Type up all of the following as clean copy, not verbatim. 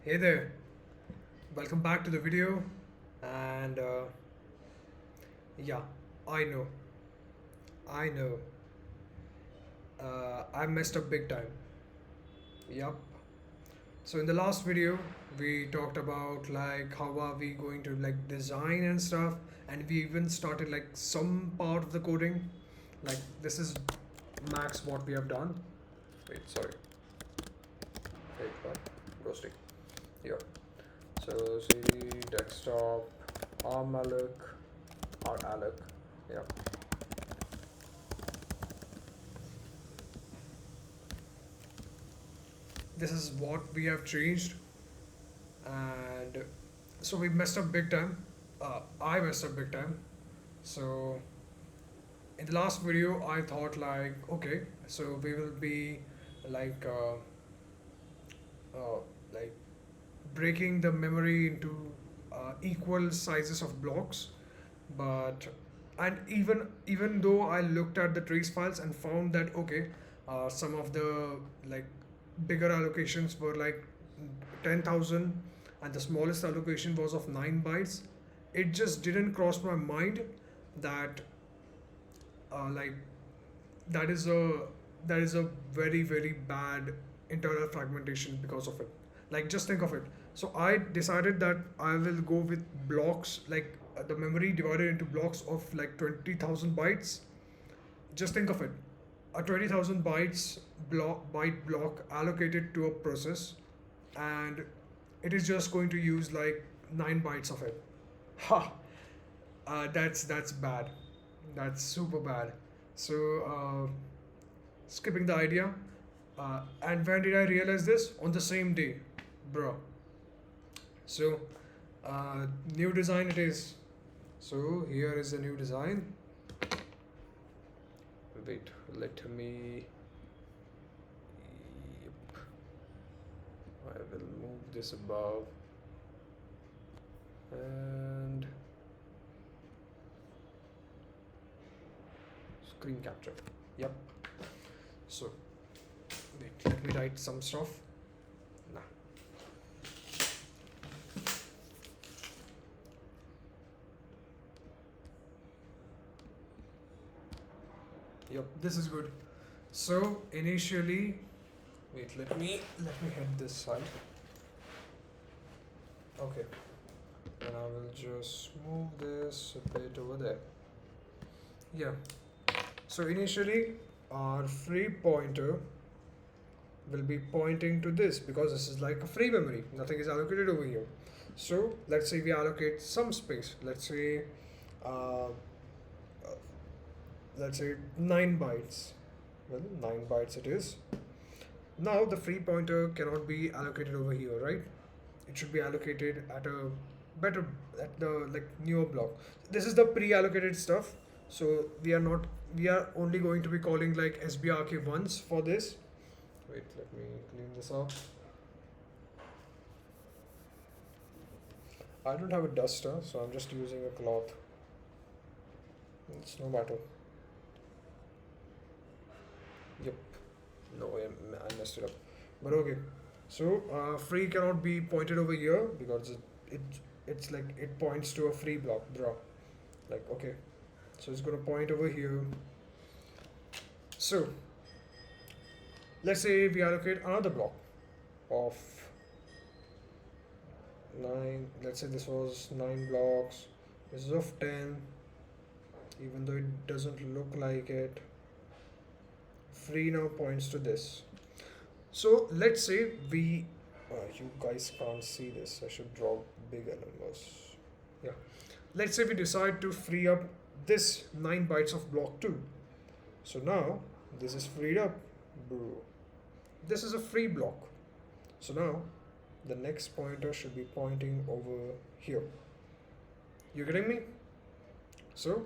Hey there, welcome back to the video. And yeah, I know, I know, I messed up big time. Yup. So in the last video, we talked about like how are we going to like design and stuff, and we even started like some part of the coding. Like this is max what we have done. Wait, sorry. Wait, what? Roasting. Yeah. So see desktop, alloc, or alloc. Yeah. This is what we have changed, and so we messed up big time. I messed up big time. So in the last video, I thought like, okay, so we will be like, uh, like breaking the memory into equal sizes of blocks, but and even though I looked at the trace files and found that okay, some of the like bigger allocations were like 10,000 and the smallest allocation was of 9 bytes. It just didn't cross my mind that like that is a that is a very bad internal fragmentation because of it. Like just think of it. So I decided that I will go with blocks like the memory divided into blocks of like 20,000 bytes. Just think of it, a 20,000 bytes byte block allocated to a process, and it is just going to use like 9 bytes of it. Ha, that's bad. That's super bad. So skipping the idea. And when did I realize this? On the same day, bro. So new design it is. So here is the new design. Wait, let me. Yep. I will move this above and screen capture. Yep. So wait, let me write some stuff. Nah. Yep, this is good. So initially, wait, let me hit this side. Okay, and I will just move this a bit over there. Yeah. So initially, our free pointer will be pointing to this because this is like a free memory. Nothing is allocated over here. So let's say we allocate some space. Uh, let's say 9 bytes. Well, 9 bytes it is. Now the free pointer cannot be allocated over here, right? It should be allocated at a better at the like newer block. This is the pre-allocated stuff. So we are only going to be calling like sbrk once for this. Wait, let me clean this up. I don't have a duster, so I'm just using a cloth. It's no matter. Yep. No, I messed it up. But okay. So free cannot be pointed over here because it it's like it points to a free block draw. Like okay. So it's gonna point over here. So let's say we allocate another block of 9. Let's say this was 9 blocks. This is of 10. Even though it doesn't look like it. Free now points to this. So let's say we, you guys can't see this. I should draw bigger numbers. Yeah. Let's say we decide to free up this 9 bytes of block 2. So now this is freed up. Bro. This is a free block. So now the next pointer should be pointing over here. You getting me? So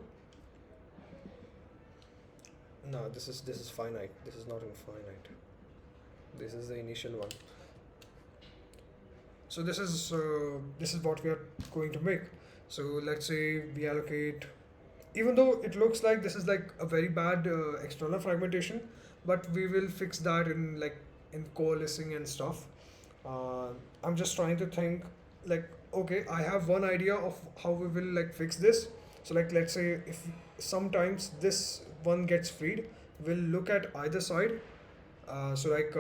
no, this is finite. This is not infinite. This is the initial one. So this is what we are going to make. So let's say we allocate, even though it looks like this is like a very bad external fragmentation, but we will fix that in like in coalescing and stuff. uh, I'm just trying to think, like, okay, I have one idea of how we will like fix this. So like, let's say if sometimes this one gets freed, we'll look at either side. So like,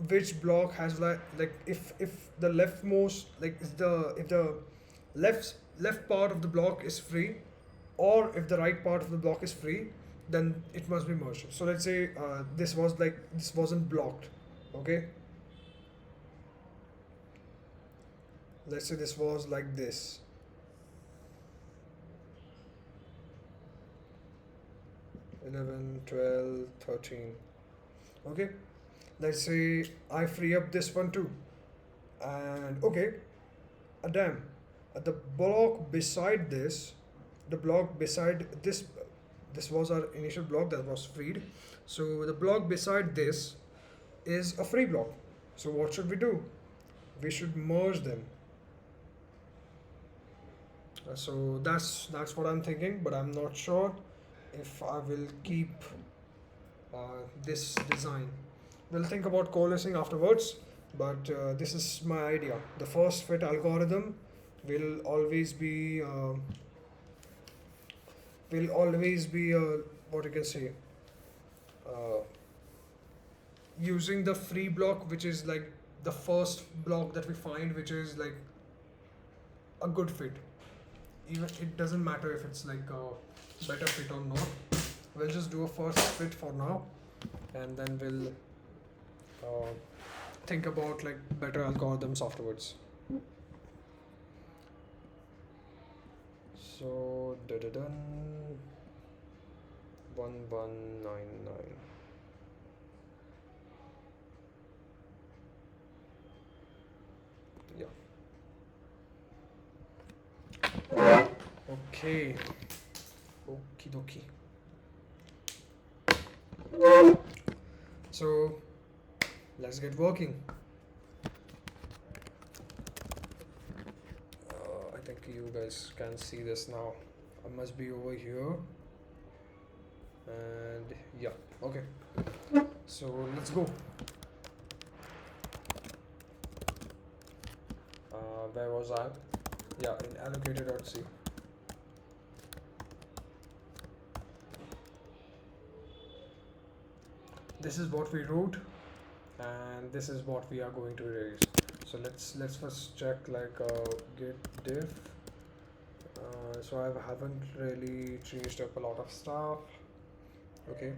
which block has like if the leftmost, like, if the left part of the block is free, or if the right part of the block is free, then it must be merged. So let's say this wasn't blocked. Okay, let's say this was like this. 11, 12, 13. Okay, let's say I free up this one too. And okay, damn, the block beside this, the block beside this was our initial block that was freed. So the block beside this is a free block. So what should we do? We should merge them. So that's what I'm thinking, but I'm not sure if I will keep this design. We'll think about coalescing afterwards, but this is my idea. The first fit algorithm will always be what you can say, uh, using the free block, which is like the first block that we find, which is like a good fit. Even it doesn't matter if it's like a better fit or not. We'll just do a first fit for now, and then we'll uh, think about like better algorithms afterwards. So da da dun 1199. Yeah. Okay. Okie dokie. So let's get working. I think you guys can see this now. I must be over here. And yeah, okay. So let's go. Where was I? Yeah, in allocator.c. This is what we wrote, and this is what we are going to erase. So let's first check like git diff. So I haven't really changed up a lot of stuff. Okay.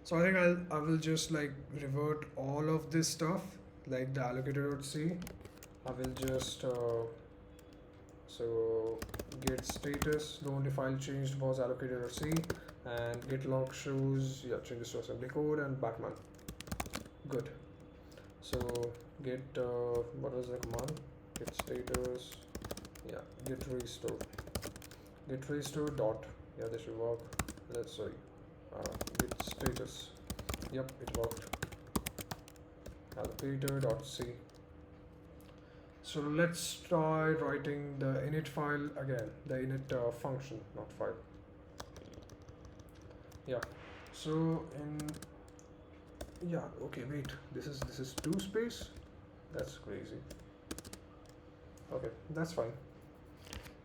So I think I will just like revert all of this stuff, like the allocator.c. I will just so git status, the only file changed was allocator.c, and git log shows changes to assembly code and Batman. Good. So git what was the command? Git status, git restore dot, this should work. Sorry, git status, yep, it worked. Allocator.c. So let's try writing the init file again, the init function, not file. Yeah. So okay, wait. This is 2 space. That's crazy. Okay, that's fine.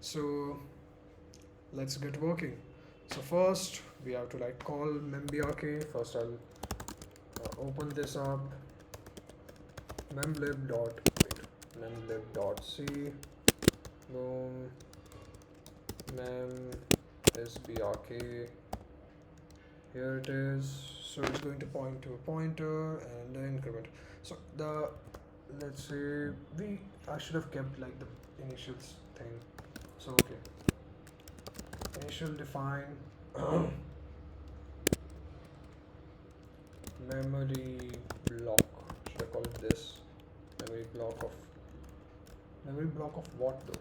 So let's get working. So first we have to like call membrk. First I'll open this up. memlib.c, boom, mem sbrk. Here it is. So it's going to point to a pointer and the increment. So let's say I should have kept like the initials thing. So okay, initial define memory block. Should I call it this? Memory block of what though?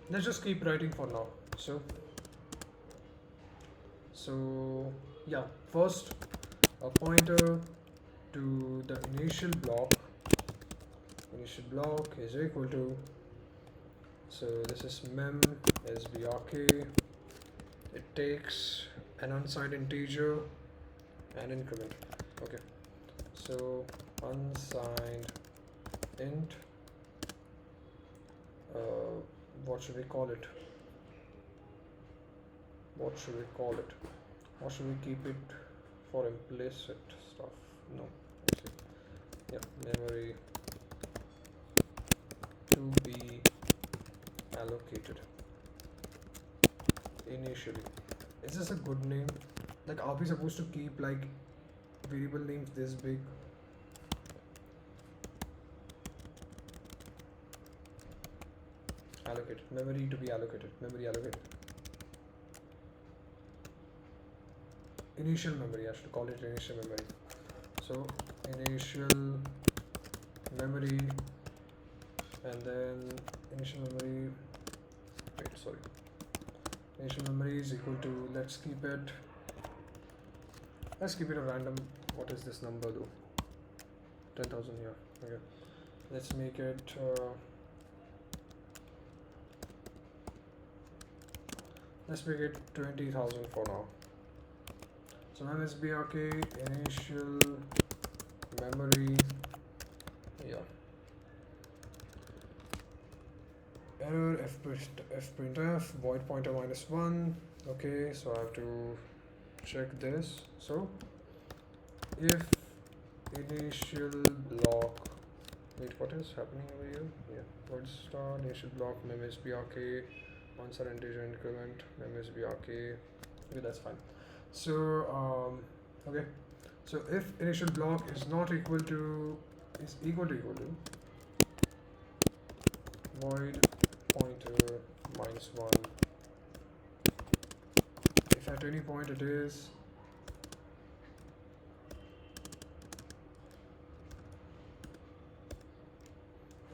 Let's just keep writing for now. So yeah, first a pointer to the initial block initial block is equal to, so this is mem sbrk. It takes an unsigned integer and increment. Okay, so unsigned int, what should we call it? What should we call it? Or should we keep it for implicit stuff? No, actually, yeah, memory to be allocated initially. Is this a good name? Like, are we supposed to keep like variable names this big? Allocated, memory to be allocated, memory allocated. Initial memory, I should call it initial memory. So initial memory, and then initial memory, wait, sorry. Initial memory is equal to, let's keep it a random, what is this number though? 10,000, yeah, okay. Let's make it, let's make it 20,000 for now. So MSBRK initial memory, yeah. Error fprintf void pointer -1. Okay, so I have to check this. So if initial block, wait, what is happening over here? Yeah, void start initial block memsbrk unsigned integer increment memsbrk. Okay, that's fine. So okay, so if initial block is not equal to, is equal to void pointer -1, if at any point it is,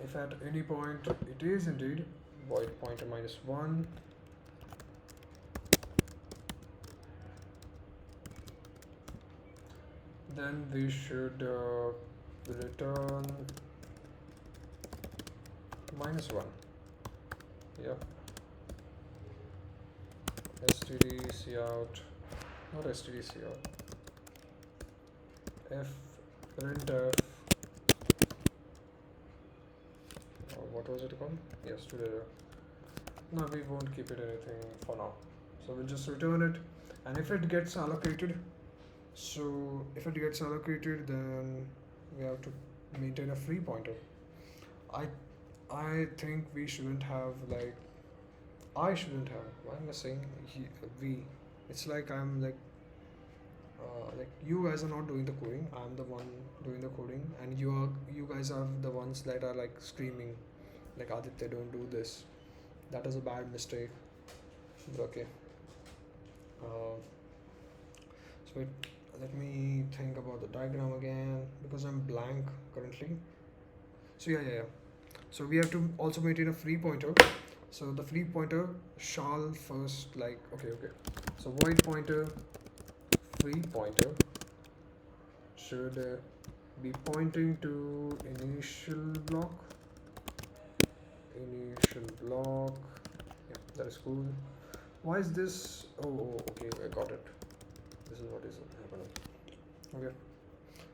if at any point it is indeed void pointer -1, then we should return -1. Yeah, std cout, not std cout, fprintf, what was it called? Yes, today. No, we won't keep it anything for now, so we'll just return it. And if it gets allocated, so if it gets allocated, then we have to maintain a free pointer. I think we shouldn't have, like, I shouldn't have. Why am I saying we? It's like I'm like you guys are not doing the coding. I'm the one doing the coding, and you guys are the ones that are like screaming, like, Aditya, don't do this. That is a bad mistake. But okay. So wait, let me think about the diagram again, because I'm blank currently. So yeah. So we have to also maintain a free pointer. So the free pointer shall first, like, okay. So void pointer free pointer should be pointing to initial block. Yeah, that is cool. Why is this? Oh, okay, I got it. This is what is happening. Okay.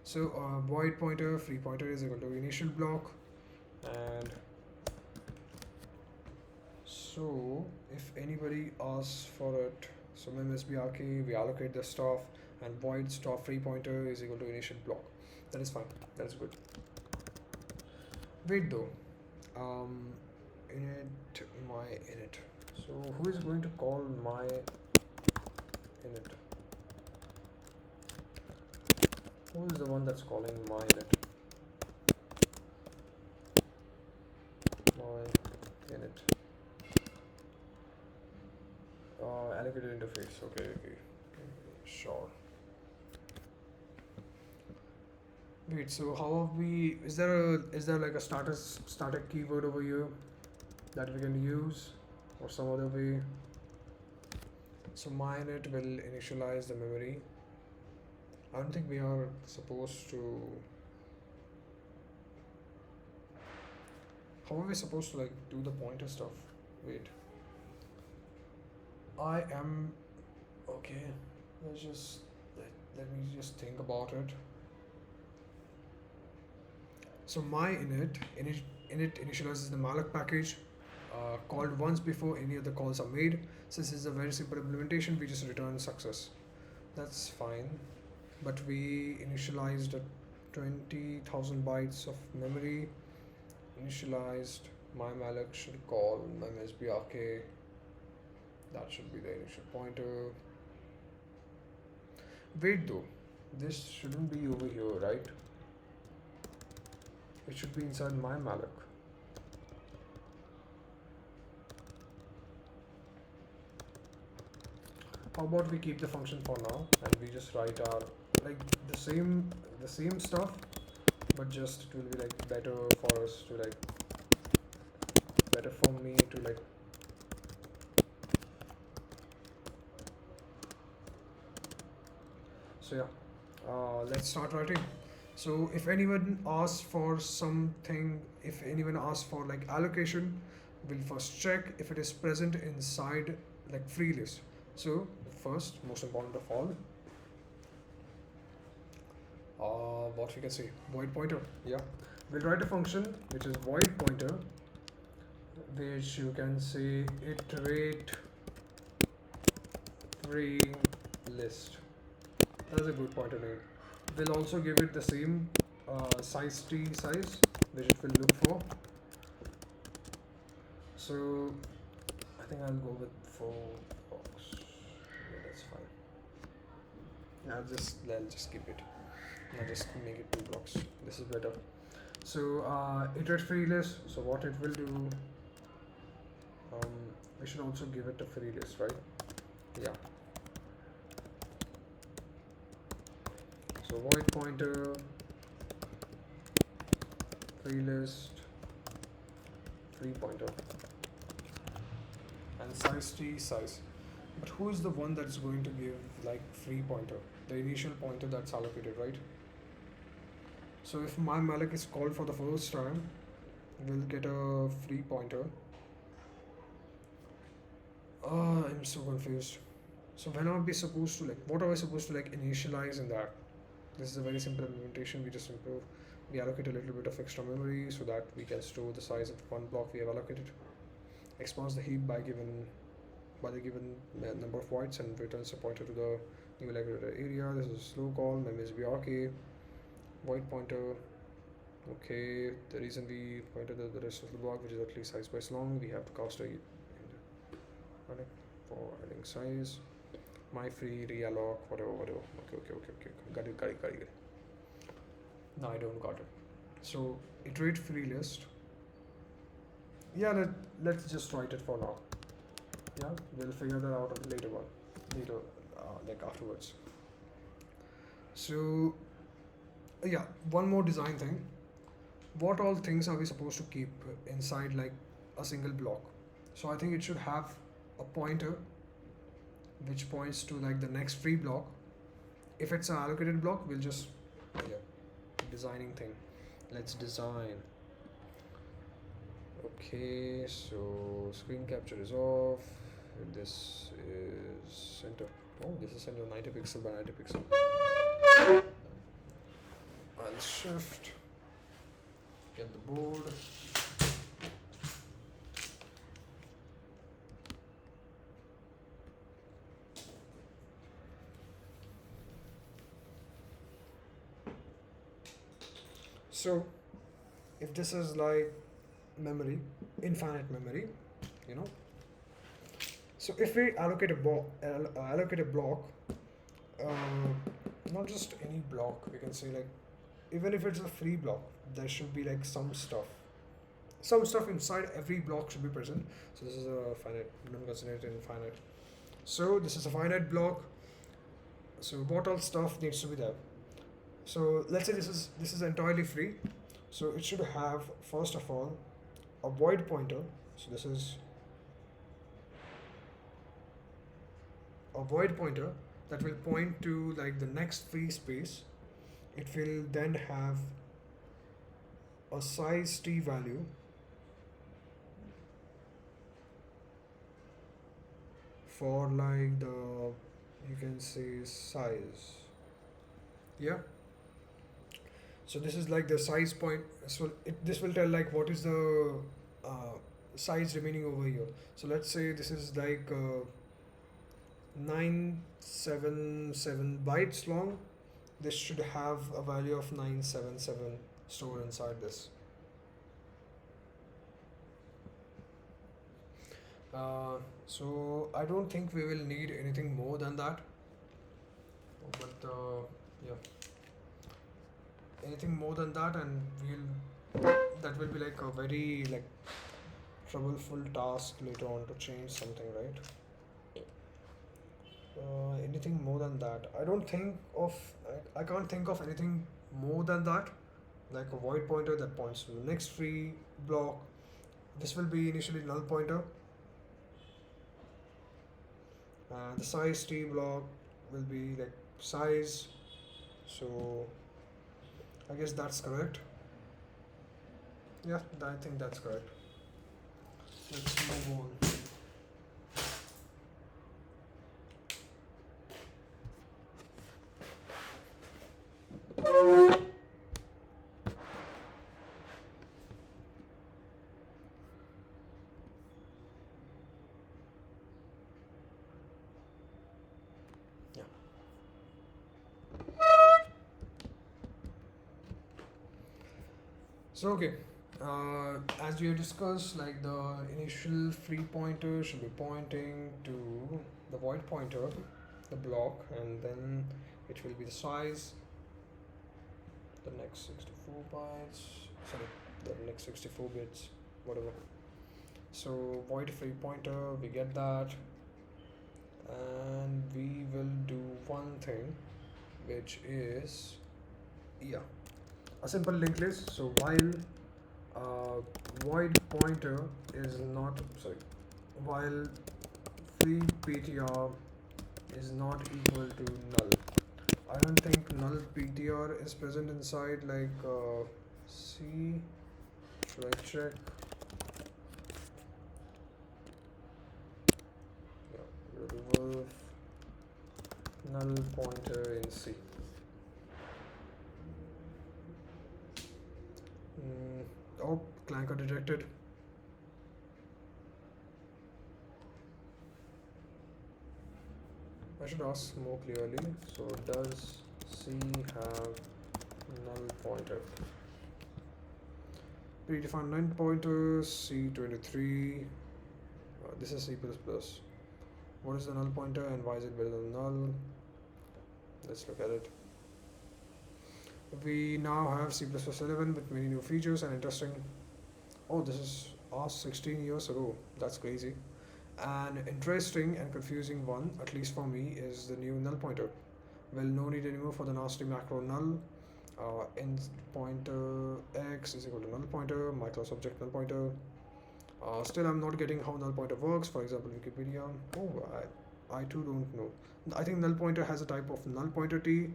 So void pointer free pointer is equal to initial block, and so if anybody asks for it, so memsbrk, we allocate the stuff, and void stuff free pointer is equal to initial block. That is fine. That is good. Wait though. Init my init. So who is going to call my init? Who is the one that's calling my init? My init. Allocated interface. Okay. Sure. Wait, so how have we? Is there like a static keyword over here that we can use, or some other way? So myinit will initialize the memory. I don't think we are supposed to. How are we supposed to like do the pointer stuff? Wait. I am okay. Let's just let me just think about it. So my init initializes the malloc package called once before any other calls are made. Since it's a very simple implementation, we just return success. That's fine. But we initialized a 20,000 bytes of memory. Initialized my malloc should call memsbrk. That should be the initial pointer. Wait though, this shouldn't be over here, right? It should be inside my malloc. How about we keep the function for now and we just write our like the same stuff, but just it will be like better for us to like better for me to like so yeah, let's start writing. So if anyone asks for something, if anyone asks for like allocation, we'll first check if it is present inside like free list. So first, most important of all, what we can say, void pointer. Yeah, we'll write a function which is void pointer, which you can say iterate free list. That's a good pointer name. We'll also give it the same size size which it will look for. So I think I'll go with 4 box. Yeah, that's fine. I'll just keep it. I'll just make it 2 blocks. This is better. So iterate free list. So what it will do, we should also give it a free list, right? Yeah. So void pointer free list free pointer and size t size. But who is the one that's going to give like free pointer? The initial pointer that's allocated, right? So if my malloc is called for the first time, we'll get a free pointer. I'm so confused. So when are we supposed to like what are we supposed to like initialize in that? This is a very simple implementation. We just improve. We allocate a little bit of extra memory so that we can store the size of one block we have allocated. Expands the heap by the given number of bytes and returns a pointer to the new allocated area. This is a slow call. memsbrk void pointer. Okay. The reason we pointed the rest of the block, which is at least size twice long, we have to cast a for adding size. My free realloc whatever. Okay. Got it. No, I don't got it. So iterate free list. Yeah, let's just write it for now. Yeah, we'll figure that out later like afterwards. So yeah, one more design thing. What all things are we supposed to keep inside like a single block? So I think it should have a pointer which points to like the next free block. If it's an allocated block, we'll just designing thing. Let's design. Okay, so screen capture is off. This is center. Oh, this is center 90 pixel by 90 pixel. I'll shift. Get the board. So if this is like memory, infinite memory, you know. So if we allocate a block, not just any block, we can say like, even if it's a free block, there should be like some stuff. Some stuff inside every block should be present. So this is a finite, non-constrained infinite. So this is a finite block. So what all stuff needs to be there? So let's say this is entirely free. So it should have first of all a void pointer. So this is a void pointer that will point to like the next free space. It will then have a size t value for like the, you can say, size. Yeah. So this is like the size point. So this will tell like what is the uh, size remaining over here. So let's say this is like 977 bytes long. This should have a value of 977 stored inside this. So I don't think we will need anything more than that. But yeah, anything more than that, and that will be like a very like troubleful task later on to change something, right? Anything more than that, I don't think of. I can't think of anything more than that, like a void pointer that points to the next free block. This will be initially null pointer, and the size t block will be like size. So I guess that's correct. Yeah, I think that's correct. Let's move on. Yeah. So okay, as we have discussed, like the initial free pointer should be pointing to the void pointer, the block, and then it will be the size, the next 64 bytes, sorry, the next 64 bits, whatever. So void free pointer, we get that, and we will do one thing, which is, yeah, a simple linked list. So while void pointer is not, sorry, while free PTR is not equal to null. I don't think null PTR is present inside like C. Should I check? Yeah, remove null pointer in C. Oh, clanker detected. I should ask more clearly. So does C have null pointer? Predefined null pointer C23. This is C++. What is the null pointer and why is it better than null? Let's look at it. We now have C++11 with many new features and interesting. Oh, this is asked 16 years ago. That's crazy. An interesting and confusing one, at least for me, is the new null pointer. Well, no need anymore for the nasty macro null. Int pointer x is equal to null pointer, my class object null pointer. Still, I'm not getting how null pointer works. For example, Wikipedia. Oh, I too don't know. I think null pointer has a type of null pointer t.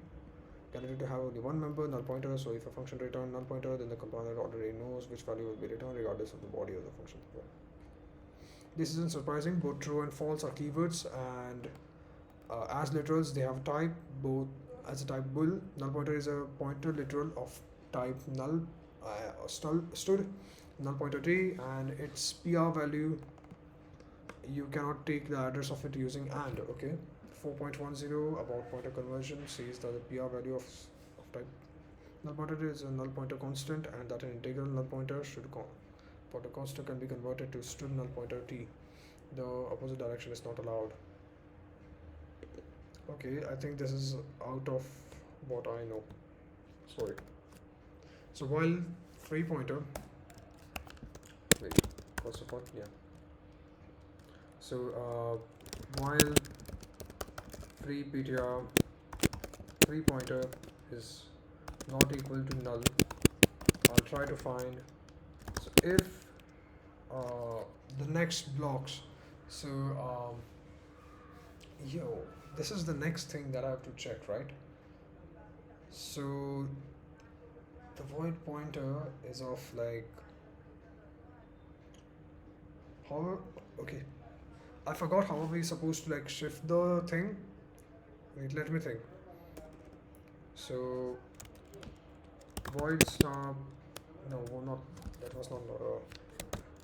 Guaranteed to have only one member, null pointer. So if a function return null pointer, then the compiler already knows which value will be returned regardless of the body of the function. This isn't surprising. Both true and false are keywords, and as literals, they have type. Both as a type bool. Null pointer is a pointer literal of type null, stood, null pointer t, and its PR value. You cannot take the address of it using AND. Okay. 4.10 about pointer conversion says that the PR value of type null pointer is a null pointer constant, and that an integral null pointer pointer constant can be converted to stood null pointer t. The opposite direction is not allowed. Okay, I think this is out of what I know. Sorry. So while free pointer, wait, first of all, yeah. So while free PTR, free pointer is not equal to null, I'll try to find. So if the next blocks, so yo, this is the next thing that I have to check, right? So the void pointer is of like how, okay, I forgot how are we supposed to like shift the thing. Wait, let me think. So void star. No, not that was not.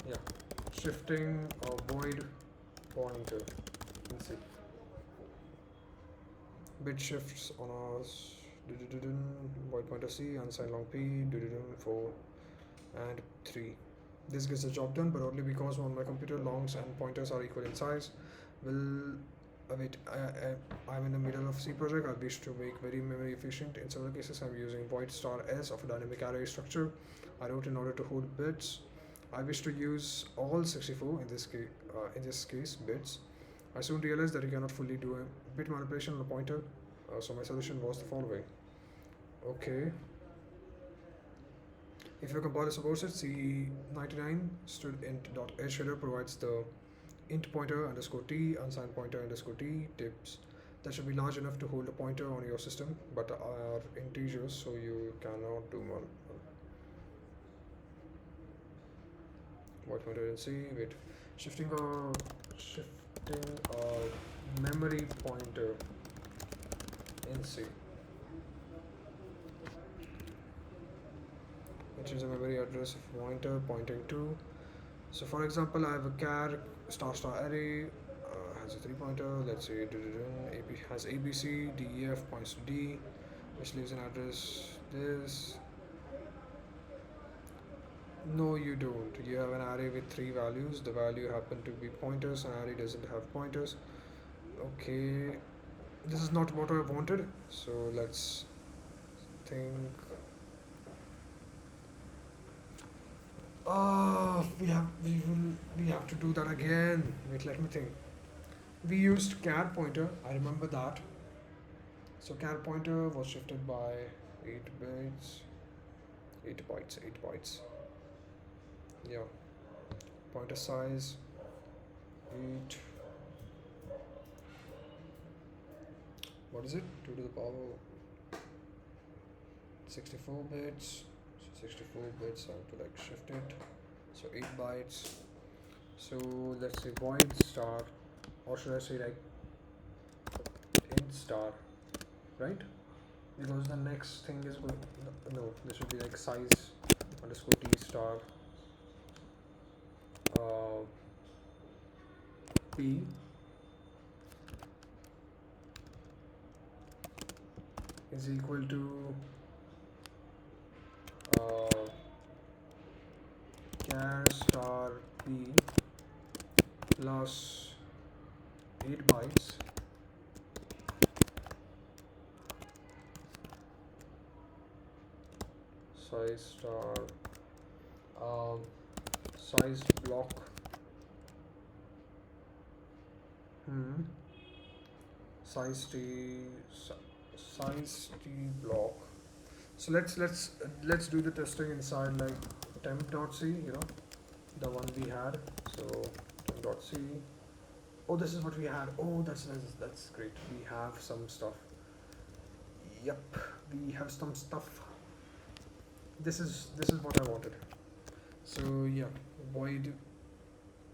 Yeah, shifting a void pointer. Let's see. Bit shifts on us. Void pointer C, unsigned long P, 4 and 3. This gets the job done, but only because on my computer longs and pointers are equal in size. Will wait, I'm in the middle of C project. I wish to make very memory efficient. In several cases, I'm using void star S of a dynamic array structure. I wrote in order to hold bits. I wish to use all 64 in this case bits. I soon realized that you cannot fully do a bit manipulation on a pointer, so my solution was the following. Okay, if your compiler supports it, C99 stood int.edgeheader provides the int pointer underscore t, unsigned pointer underscore t tips that should be large enough to hold a pointer on your system, but are integers, so you cannot do one. Void pointer in C. Wait, shifting a memory pointer in C, which is a memory address of pointer pointing to. So for example, I have a char star array, has a 3 pointer. Let's say AB has ABC, DEF points to D, which leaves an address this. No, you don't. You have an array with 3 values. The value happen to be pointers. An array doesn't have pointers. Okay, this is not what I wanted. So let's think. We have to do that again. Wait, let me think. We used char pointer. I remember that. So char pointer was shifted by 8 bits. 8 bytes. Yeah. Pointer size 8. What is it? 2 to the power 64 bits. So 64 bits. I have to like shift it. So 8 bytes. So let's say void star, or should I say like int star, right? Because the next thing is going. No, this should be like size underscore t star p is equal to char star p plus 8 bytes size star size block size t block. So let's do the testing inside like temp.c, the one we had. So temp.c. Oh, this is what we had. Oh, that's great. We have some stuff. Yep, we have some stuff. This is what I wanted. So yeah, void.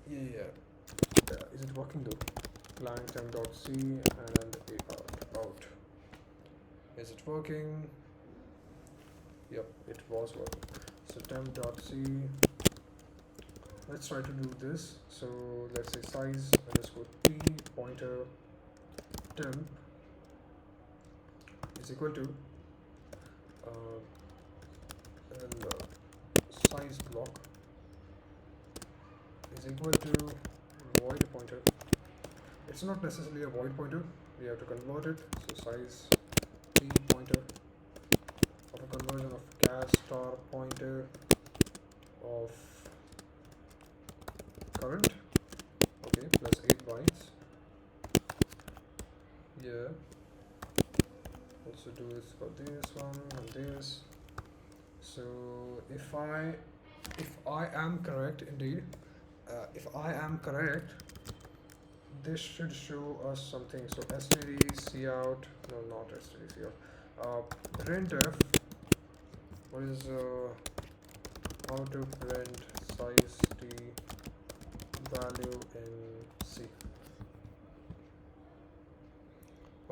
Yeah. Is it working though? Blank temp.c and out. Is it working? Yep, it was working. So temp.c. Let's try to do this. So let's say size underscore t pointer temp is equal to and size block is equal to void pointer. It's not necessarily a void pointer. We have to convert it. So size t pointer of a conversion of char star pointer of current. Okay, plus 8 bytes. Yeah. Also do this for this one and this. So if I am correct, indeed, if I am correct, this should show us something. So std cout, no, not std cout, printf. What is how to print size t value in C?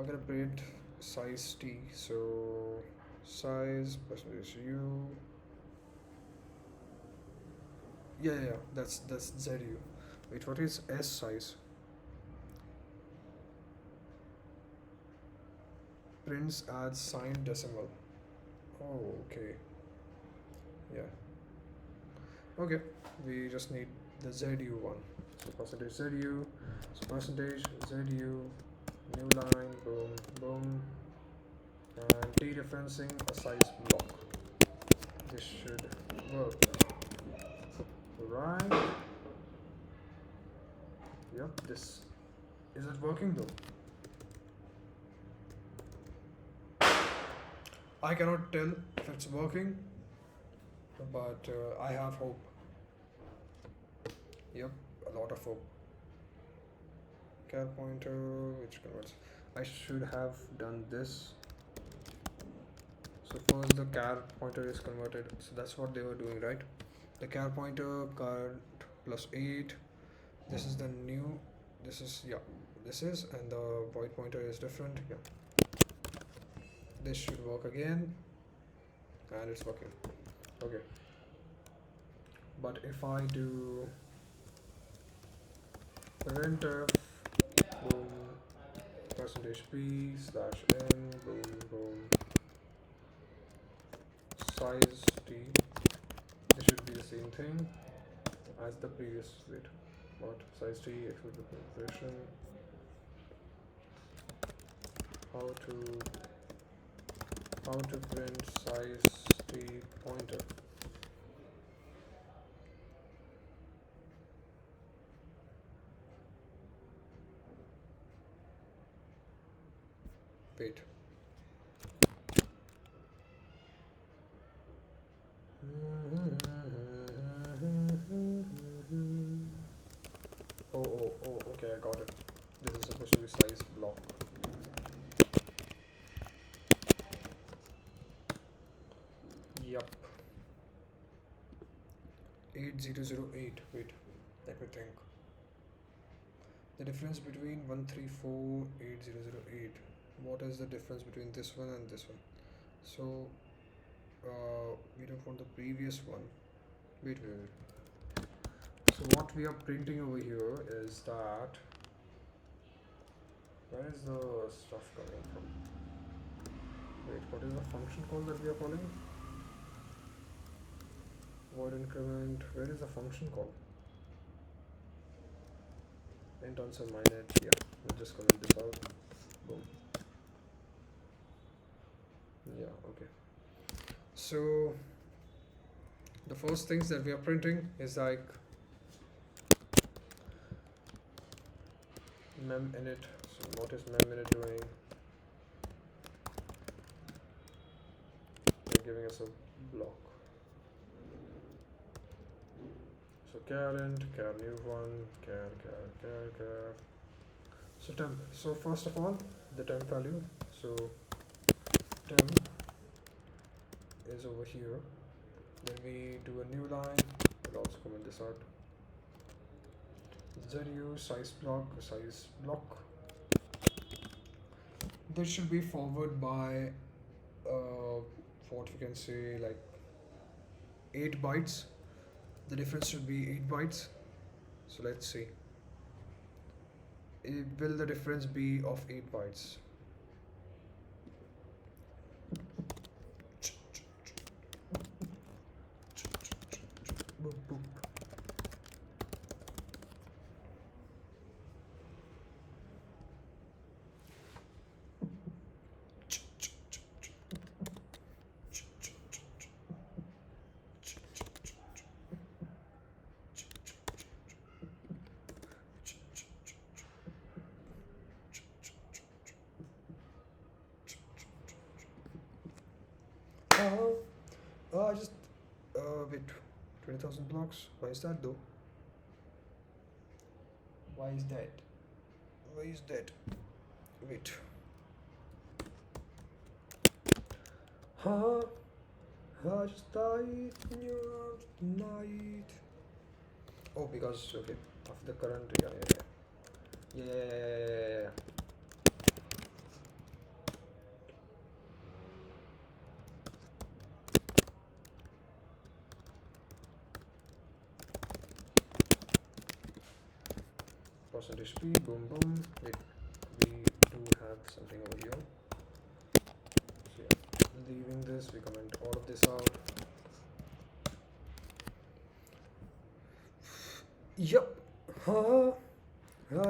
I'm gonna print size t, so size percentage u. Yeah, that's zu. Wait, what is s size? Prints as signed decimal. Oh, okay. Yeah. Okay. We just need the ZU one. So percentage ZU. So percentage ZU. New line. Boom, boom. And dereferencing a size block. This should work now. Right. Yep. This is it working though? I cannot tell if it's working, but I have hope. Yep, a lot of hope. Char pointer, which converts. I should have done this. So first the char pointer is converted. So that's what they were doing, right? The char pointer card plus 8. This is the new. This is This is, and the void pointer is different. Yeah. This should work again, and it's working. Okay. But if I do printf boom percentage p slash n boom boom size t, this should be the same thing as the previous. Wait, what size t exclude the position? How to print size t pointer? Wait. Oh, okay, I got it. This is supposed to be size block. Yup. 8008. Wait, let me think. The difference between 1348008. What is the difference between this one and this one? So, we don't want the previous one. Wait. So what we are printing over here is that. Where is the stuff coming from? Wait, what is the function call that we are calling? Void increment. Where is the function call? Int answer minus. Yeah, we'll just comment this out. Boom. Yeah, okay. So the first things that we are printing is like mem init. So what is mem init doing? They're giving us a block. So char int, char new one, char. So temp. So first of all, the temp value. So temp is over here. Then we do a new line. We'll also comment this out. ZU size block. This should be forward by what we can say, like 8 bytes. The difference should be 8 bytes. So let's see. Will the difference be of 8 bytes? Boop, boop. I just wait, 20,000 blocks. Why is that though? Why is that? Wait. I just died in your arms tonight. Oh, because okay, of the current. Yeah. percentage p, boom boom. Wait, we do have something over here. So yeah, leaving this, we comment all of this out. Yup. I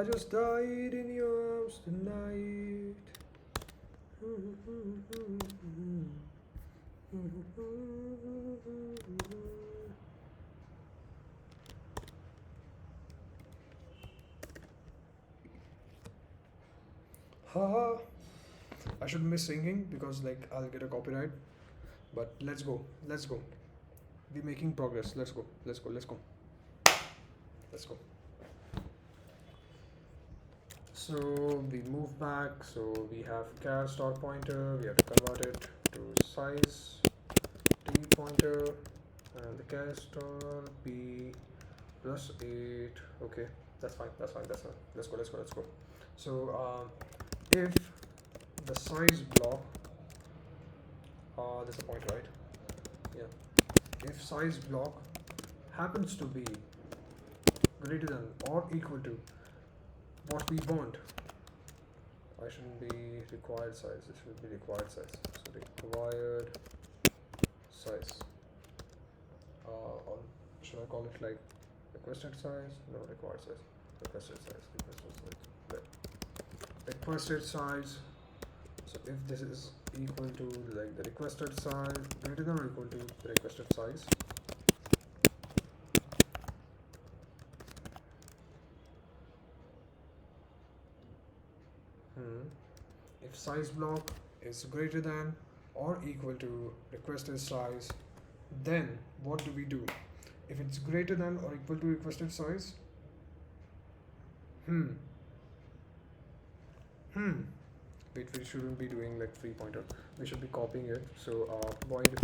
just died in your arms tonight. Haha. I shouldn't be singing because like I'll get a copyright. But let's go. Let's go. We're making progress. Let's go. Let's go. Let's go. Let's go. So we move back. So we have char start pointer. We have to convert it to size t pointer, and the char star b plus 8. Okay, that's fine. That's fine. That's fine. Let's go. Let's go. Let's go. So if the size block, that's the point, right? Yeah. If size block happens to be greater than or equal to what we want, I shouldn't be required size, it should be required size. So required size. Or should I call it like requested size? No, required size. Requested size. Requested size. Right. Requested size. So if this is equal to like the requested size, greater than or equal to the requested size, if size block is greater than or equal to requested size, then what do we do? If it's greater than or equal to requested size, wait, we shouldn't be doing like free pointer. We should be copying it. So void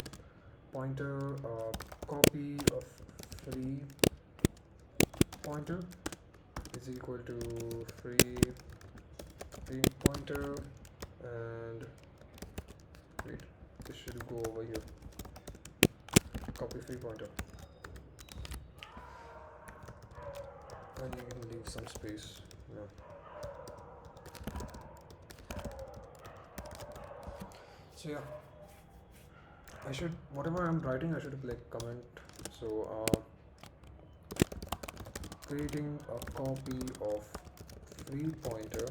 pointer copy of free pointer is equal to free pointer, and wait, this should go over here. Copy free pointer, and you can leave some space. Yeah. So yeah, I should, whatever I'm writing, I should like comment. So creating a copy of free pointer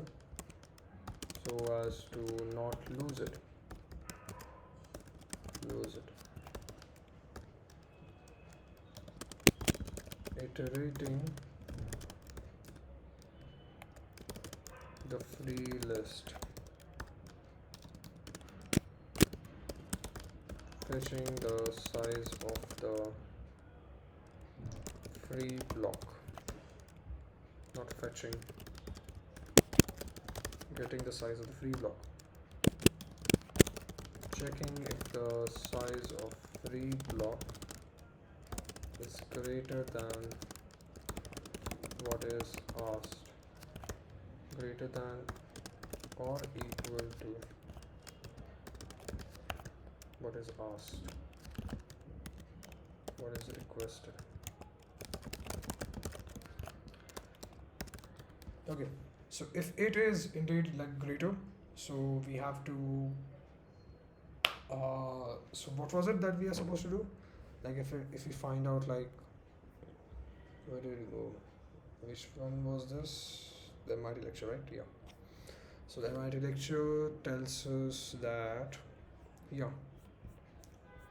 so as to not lose it. Iterating the free list, fetching the size of the free block, not fetching, getting the size of the free block, checking if the size of free block is greater than what is asked, greater than or equal to what is asked, what is requested. Okay, so if it is indeed like greater, so we have to so what was it that we are supposed to do? Like if we find out, like, where did it go? Which one was this? The MIT lecture, right? Yeah. So the MIT lecture tells us that, yeah.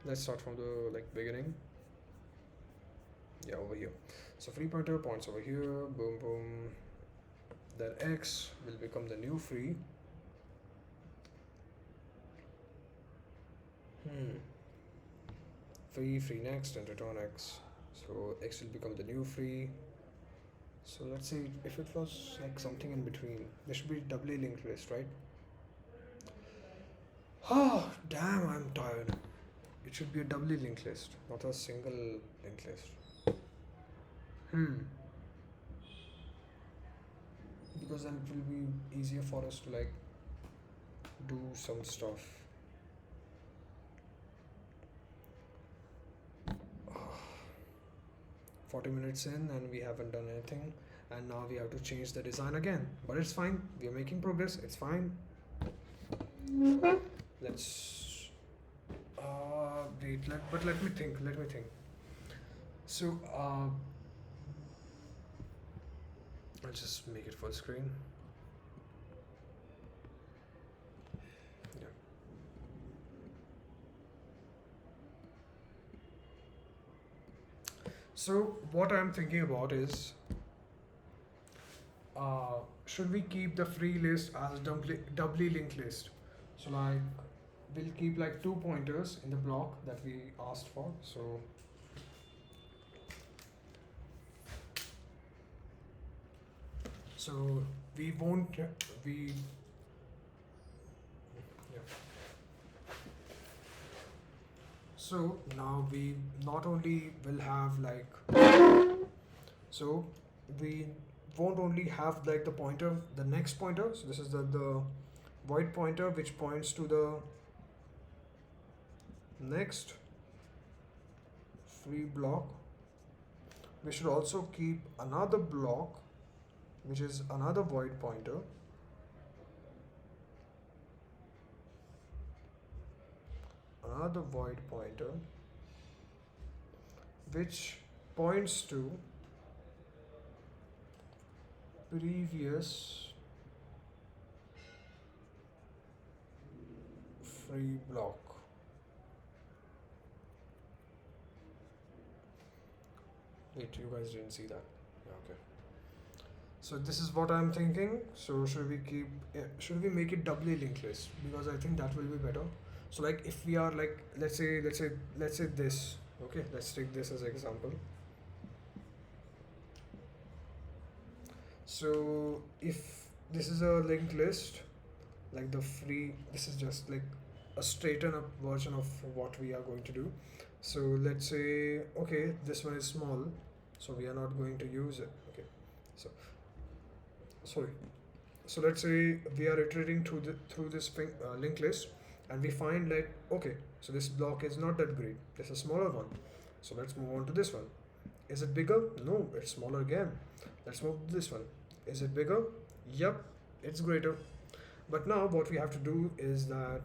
Let's start from the like beginning. Yeah, over here. So free pointer points over here. Boom, boom. Then x will become the new free. Free next, and return x. So x will become the new free. So let's say if it was like something in between, there should be doubly linked list, right? Oh damn, I'm tired. It should be a doubly linked list, not a single linked list. Because then it will be easier for us to like do some stuff. 40 minutes in and we haven't done anything. and now we have to change the design again, but it's fine, we are making progress, it's fine. Let's but let me think. So I'll just make it full screen. Yeah. So what I'm thinking about is, should we keep the free list as doubly linked list? So like we'll keep like two pointers in the block that we asked for. So we won't we yeah. So now we not only will have so we won't only have like the pointer, the next pointer. So this is the void pointer which points to the next free block. We should also keep another block which is another void pointer, which points to previous free block. Wait, you guys didn't see that? Yeah, okay. So this is what I'm thinking. So should we make it doubly linked list, because I think that will be better. So like if we are like, let's say this. Okay, let's take this as an example. So if this is a linked list, like the free, this is just like a straighten up version of what we are going to do. So let's say, okay, this one is small, so we are not going to use it. Okay, so sorry. So let's say we are iterating through this linked list, and we find like, okay, so this block is not that great. This is a smaller one. So let's move on to this one. Is it bigger? No, it's smaller again. Let's move to this one. Is it bigger? Yep, it's greater. But now what we have to do is that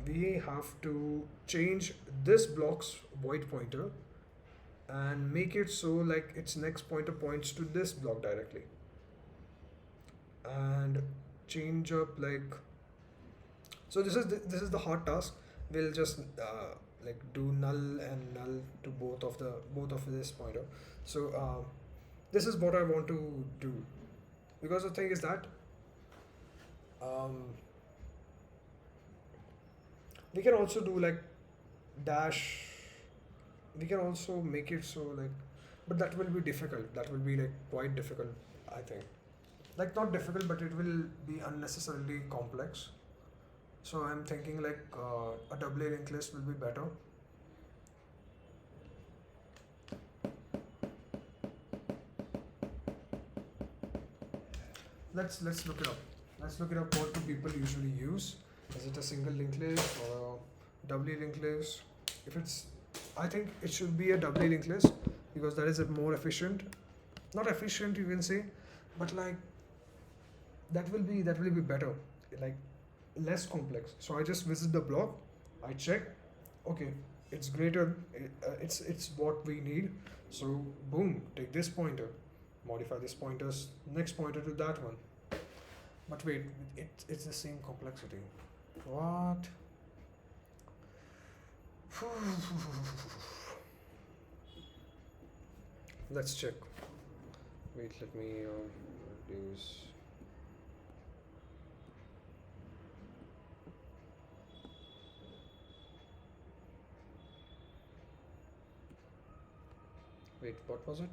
we have to change this block's void pointer and make it so like its next pointer points to this block directly, and change up like, so this is the hard task. We'll just like do null and null to both of this pointer. So this is what I want to do, because the thing is that um, we can also do like dash, we can also make it so like, but that will be difficult, that will be like quite difficult, I think. Like not difficult, but it will be unnecessarily complex. So I'm thinking like a doubly linked list will be better. Let's look it up. Let's look it up. What do people usually use? Is it a single linked list or a doubly linked list? If it's, I think it should be a doubly linked list, because that is a more efficient. Not efficient, you can say, but like that will be better. Like less complex. So I just visit the block, I check, okay, it's greater, it's what we need. So boom, take this pointer, modify this pointer's next pointer to that one. But wait, it's the same complexity. What? Let's check. Wait, let me reduce. Wait, what was it?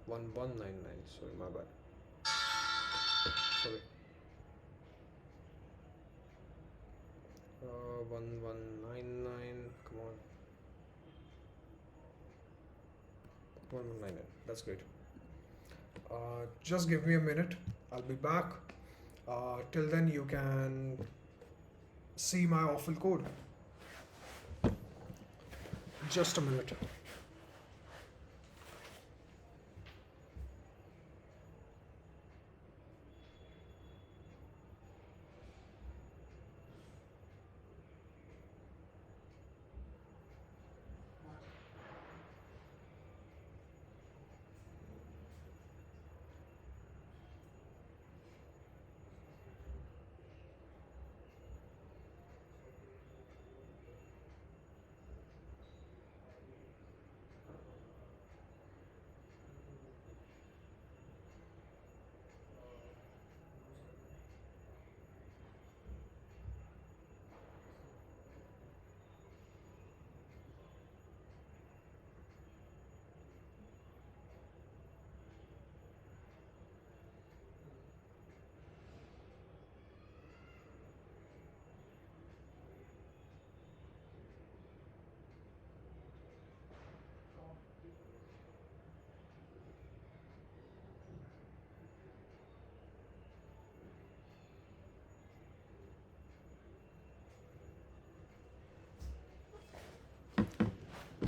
1199. Sorry, my bad. Sorry. 1199. Come on. 1199. That's great. Just give me a minute. I'll be back. Till then, you can see my awful code. Just a minute.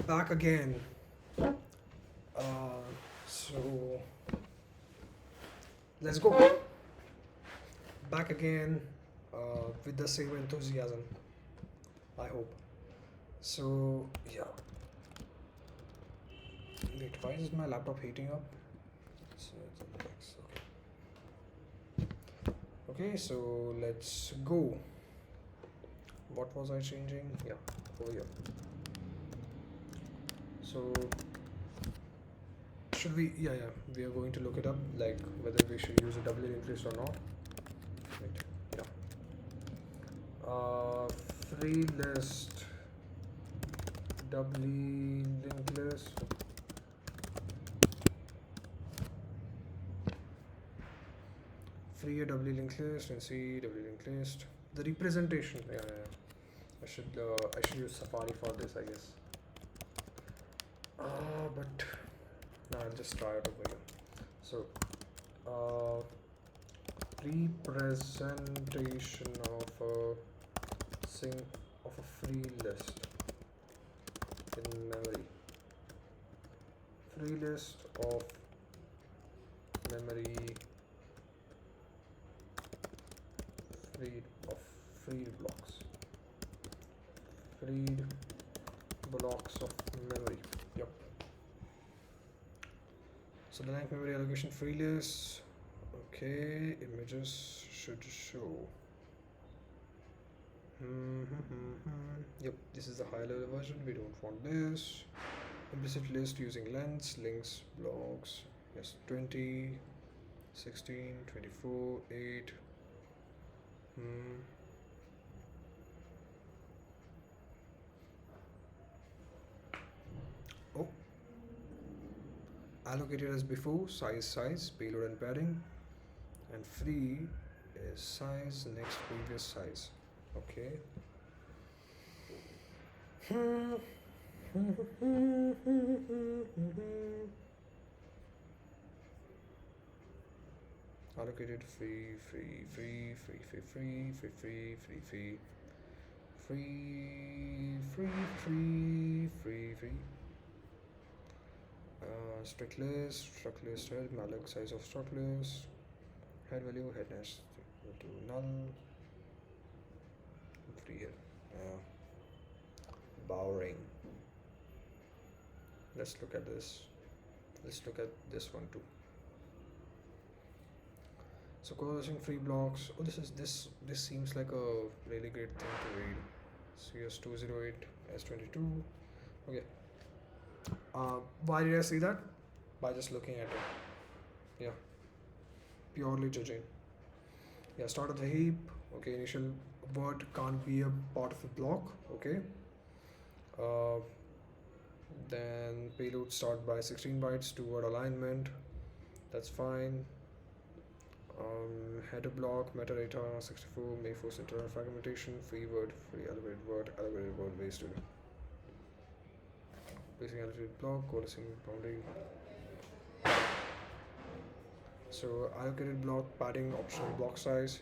back again. So let's go back again with the same enthusiasm. I hope. So yeah. Wait, why is my laptop heating up? So it's okay. Okay, so let's go. What was I changing? Yeah, over here. So should we? Yeah, we are going to look it up, like whether we should use a doubly linked list or not. Wait, yeah. Free list, doubly linked list. Free a doubly linked list and see doubly linked list. The representation. Yeah. I should use Safari for this, I guess. But no, I'll just try it over here. So, representation of a free list in memory. Free list of memory. Freed blocks. Freed blocks of memory. Yep. So the length memory allocation free list. Okay, images should show. Yep, this is the high level version. We don't want this. Implicit list using lengths, links, blocks. Yes, 20, 16, 24, 8. Oh, allocated as before, size, payload and padding, and free is size next previous size. Okay. Allocated free. Struct list head, malloc size of struct list, head value, head nest to null, free here. Boring. Let's look at this. Let's look at this one too. So coercing free blocks. Oh, this seems like a really great thing to read. CS208 S22. Okay. Why did I see that? By just looking at it. Yeah. Purely judging. Yeah. Start of the heap. Okay. Initial word can't be a part of a block. Okay. Then payload start by 16 bytes. 2-word alignment. That's fine. Header block, metadata 64, may force internal fragmentation, free allocated word based to placing allocated block, coalescing boundary. So allocated block, padding, optional block size.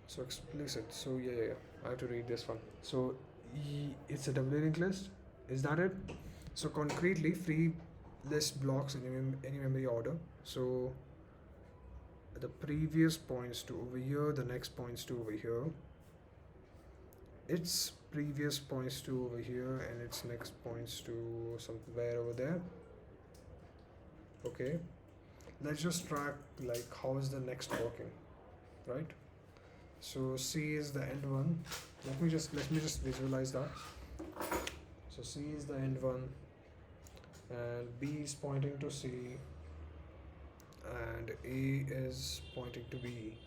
So explicit. So yeah. I have to read this one. So it's a doubly linked list. Is that it? So concretely, free list blocks in any memory order. So the previous points to over here, the next points to over here, its previous points to over here, and its next points to somewhere over there. Okay, let's just track like how is the next working, right? So C is the end one. Let me just visualize that. So C is the end one, and B is pointing to C, and A is pointing to B.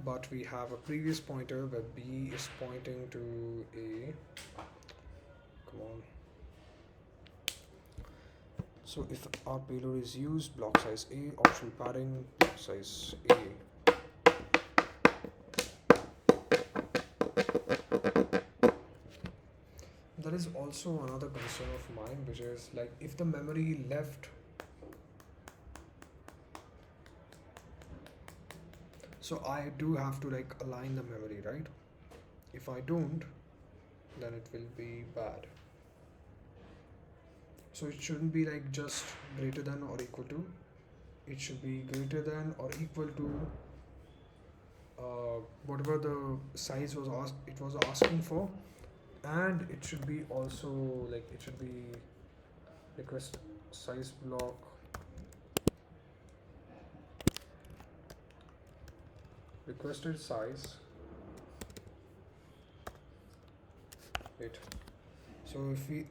But we have a previous pointer where B is pointing to A. Come on. So if our payload is used, block size A, optional padding, block size A. There is also another concern of mine, which is like if the memory left, so I do have to like align the memory, right? If I don't, then it will be bad. So it shouldn't be like just greater than or equal to. It should be greater than or equal to whatever the size it was asking for, and it should be also like it should be request size block requested size. Wait. So if we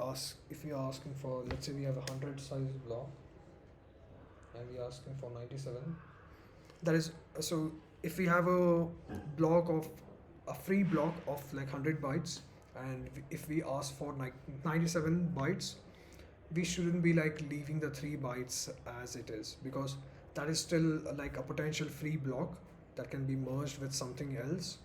are asking for, let's say we have a 100 size block and we are asking for 97. That is, so if we have a block of a free block of like 100 bytes, and if we ask for like 97 bytes, we shouldn't be like leaving the 3 bytes as it is, because that is still like a potential free block that can be merged with something else.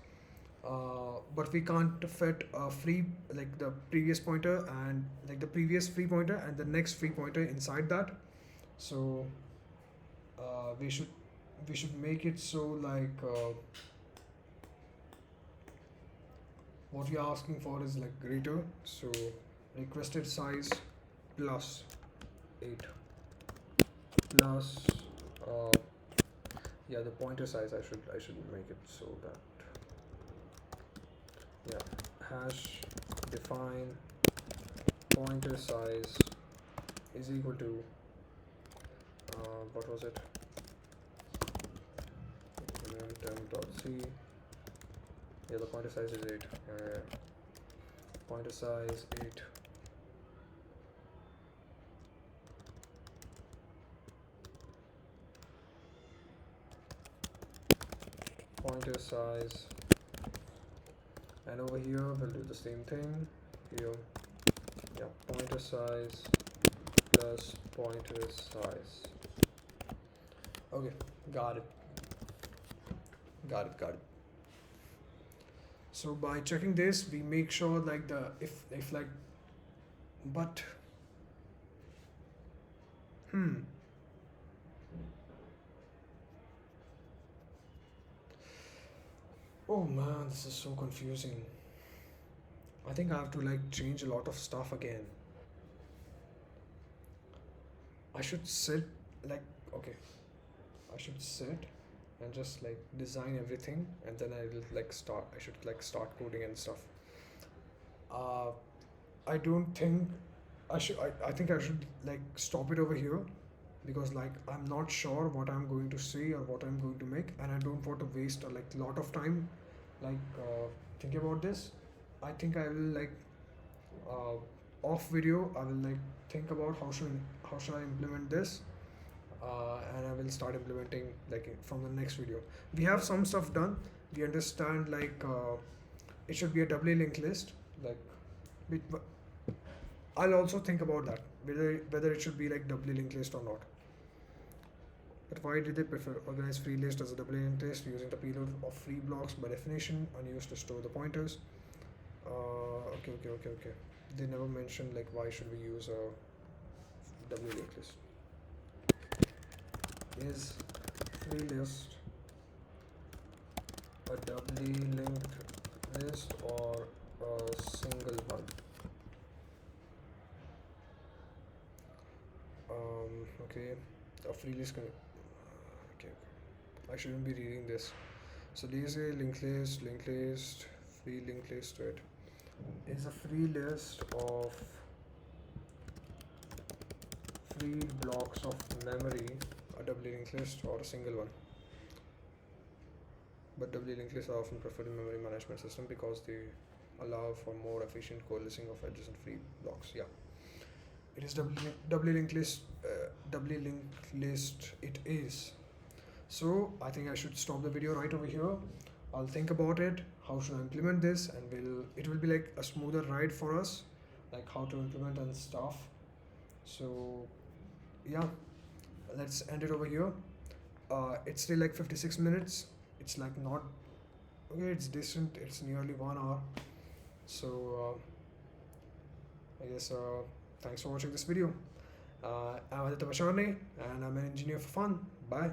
But we can't fit a free, like the previous pointer and like the previous free pointer and the next free pointer inside that. So we should make it so like what we are asking for is like greater. So requested size plus 8 plus yeah, the pointer size I should make it so that, yeah, hash define pointer size is equal to what was it, temp.c. Yeah, the pointer size is 8. Pointer size 8. Pointer size, and over here we'll do the same thing here. Yeah, pointer size plus pointer size. Okay, got it. So by checking this, we make sure like the if like, but oh man, this is so confusing. I think I have to like change a lot of stuff again. I should sit like, okay, I should sit and just like design everything, and then I should like start coding and stuff. uh I don't think I think I should like stop it over here, because like I'm not sure what I'm going to say or what I'm going to make, and I don't want to waste like a lot of time like thinking about this. I think I will like off video I will like think about how should I implement this, and I will start implementing like from the next video. We have some stuff done. We understand like it should be a doubly linked list. Like, but I'll also think about that, whether it should be like doubly linked list or not. But why did they prefer organized free list as a doubly linked list using the payload of free blocks by definition unused to store the pointers? Okay. They never mentioned like why should we use a doubly linked list. Is free list a doubly linked list or a single one? Okay, a free list okay. I shouldn't be reading this. So these are linked list, free linked list, right? Is a free list of free blocks of memory a doubly linked list or a single one? But doubly linked lists are often preferred in memory management system because they allow for more efficient coalescing of adjacent free blocks. Yeah, it is doubly linked list. Doubly linked list it is. So I think I should stop the video right over here. I'll think about it. How should I implement this? And it will be like a smoother ride for us, like how to implement and stuff. So yeah, let's end it over here. It's still like 56 minutes. It's like not okay. It's distant. It's nearly 1 hour. So I guess thanks for watching this video. I'm Aditya Bashane, and I'm an engineer for fun. Bye.